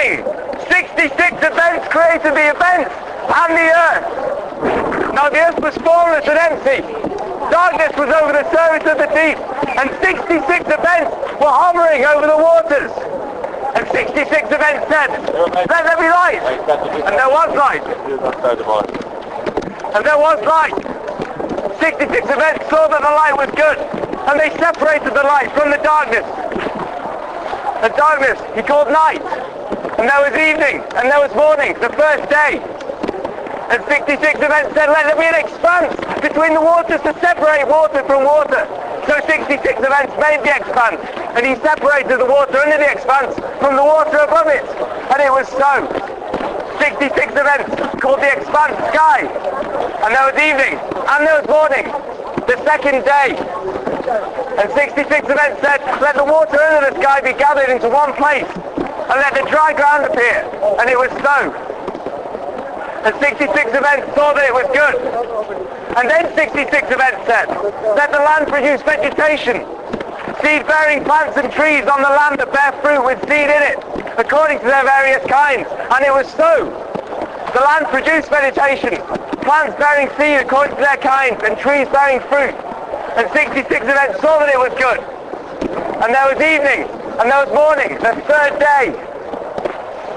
evening, 66 events created the events and the earth. Now the earth was formless and empty. Darkness was over the surface of the deep, and 66 events were hovering over the waters. And 66 events said, let there be light. And there was light. And there was light. 66 events saw that the light was good, and they separated the light from the darkness. The darkness he called night. And there was evening, and there was morning, the first day. And 66 events said, let there be an expanse between the waters to separate water from water. So 66 events made the expanse, and he separated the water under the expanse from the water above it. And it was so. 66 events called the expanse sky. And there was evening, and there was morning, the second day. And 66 events said, let the water under the sky be gathered into one place, and let the dry ground appear. And it was so. And 66 events saw that it was good. And then 66 events said, let the land produce vegetation, seed-bearing plants and trees on the land that bear fruit with seed in it, according to their various kinds. And it was so. The land produced vegetation, plants bearing seed according to their kinds, and trees bearing fruit. And 66 events saw that it was good. And there was evening, and there was morning, the third day.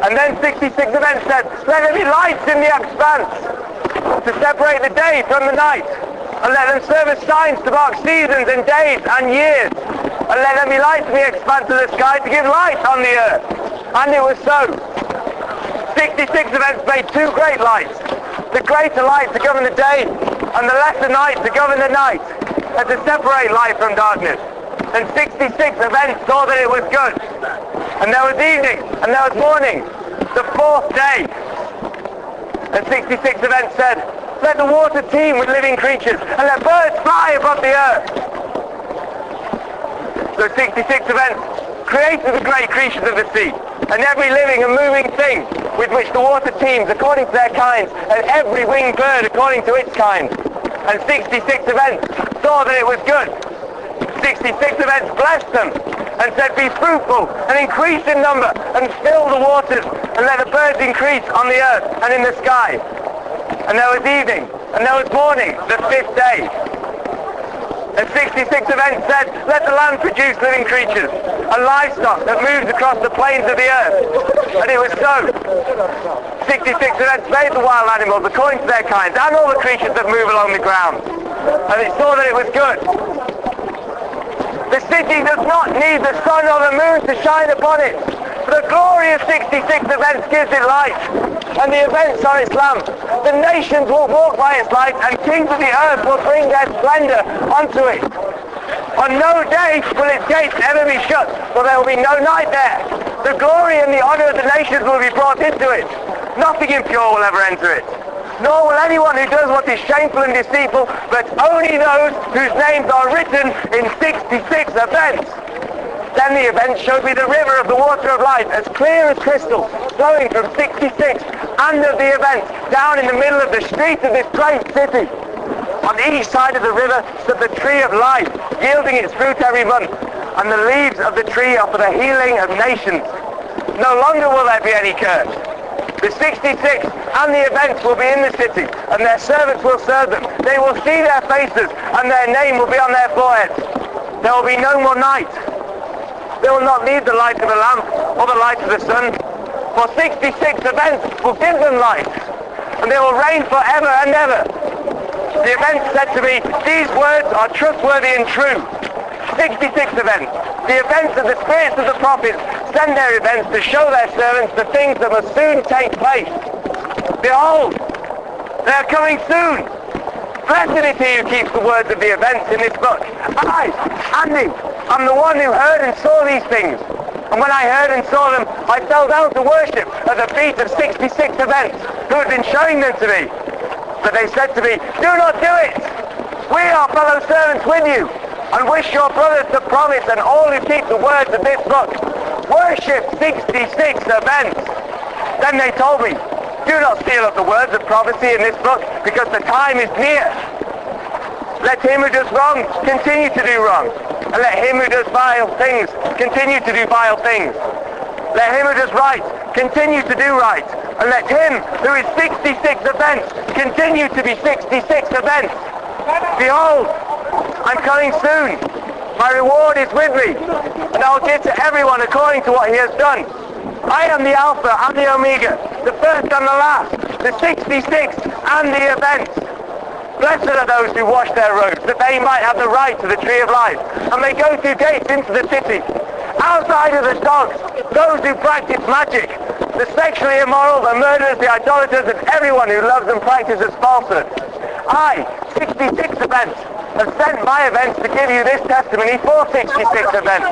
And then 66 events said, let there be lights in the expanse to separate the day from the night, and let them serve as signs to mark seasons and days and years, and let there be lights in the expanse of the sky to give light on the earth. And it was so. 66 events made two great lights, the greater light to govern the day, and the lesser night to govern the night, and to separate light from darkness. And 66 events saw that it was good. And there was evening, and there was morning, the fourth day. And 66 events said, let the water teem with living creatures, and let birds fly above the earth. So 66 events created the great creatures of the sea, and every living and moving thing with which the water teems according to their kinds, and every winged bird according to its kind. And 66 events saw that it was good. 66 events blessed them, and said, be fruitful and increase in number, and fill the waters, and let the birds increase on the earth and in the sky. And there was evening, and there was morning, the fifth day. And 66 events said, let the land produce living creatures, and livestock that moves across the plains of the earth. And it was so. 66 events made the wild animals according to their kinds, and all the creatures that move along the ground. And it saw that it was good. The city does not need the sun or the moon to shine upon it, for the glory of 66 events gives it light, and the events are its lamp. The nations will walk by its light, and kings of the earth will bring their splendor onto it. On no day will its gates ever be shut, for there will be no night there. The glory and the honor of the nations will be brought into it. Nothing impure will ever enter it, nor will anyone who does what is shameful and deceitful, but only those whose names are written in 66 events. Then the event showed me the river of the water of life, as clear as crystal, flowing from 66 and of the event down in the middle of the street of this great city. On each side of the river stood the tree of life, yielding its fruit every month, and the leaves of the tree are for the healing of nations. No longer will there be any curse. The 66 and the events will be in the city, and their servants will serve them. They will see their faces, and their name will be on their foreheads. There will be no more night. They will not need the light of a lamp or the light of the sun, for 66 events will give them light, and they will reign forever and ever. The events said to me, these words are trustworthy and true. 66 events. The events of the spirits of the prophets send their events to show their servants the things that must soon take place. Behold, they are coming soon. Blessed is he who keeps the words of the events in this book. I, Andy, am the one who heard and saw these things. And when I heard and saw them, I fell down to worship at the feet of 66 events who had been showing them to me. But they said to me, do not do it. We are fellow servants with you, and wish your brothers to promise and all who keep the words of this book. Worship 66 events. Then they told me, do not seal up the words of prophecy in this book, because the time is near. Let him who does wrong continue to do wrong, and let him who does vile things continue to do vile things. Let him who does right continue to do right. And let him who is 66 events continue to be 66 events. Behold, I'm coming soon. My reward is with me, and I'll give to everyone according to what he has done. I am the Alpha and the Omega, the first and the last, the 66 and the events. Blessed are those who wash their robes, that they might have the right to the tree of life, and may go through gates into the city. Outside are the dogs, those who practice magic, the sexually immoral, the murderers, the idolaters, and everyone who loves and practices falsehood. I, 66 events, have sent my events to give you this testimony for 66 events.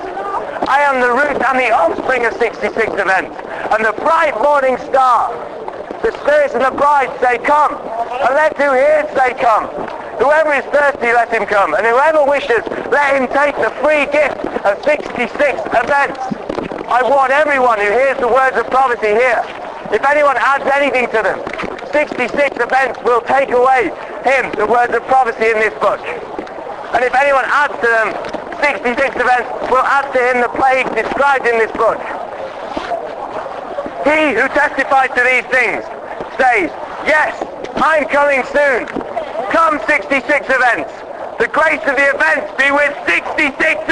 I am the root and the offspring of 66 events, and the bright morning star. The spirits and the bride say, come, and let who hears say, come. Whoever is thirsty, let him come, and whoever wishes, let him take the free gift of 66 events. I warn everyone who hears the words of prophecy here, if anyone adds anything to them, 66 events will take away him the words of prophecy in this book. And if anyone adds to them, 66 events will add to him the plagues described in this book. He who testifies to these things says, yes, I'm coming soon. Come 66 events. The grace of the events be with 66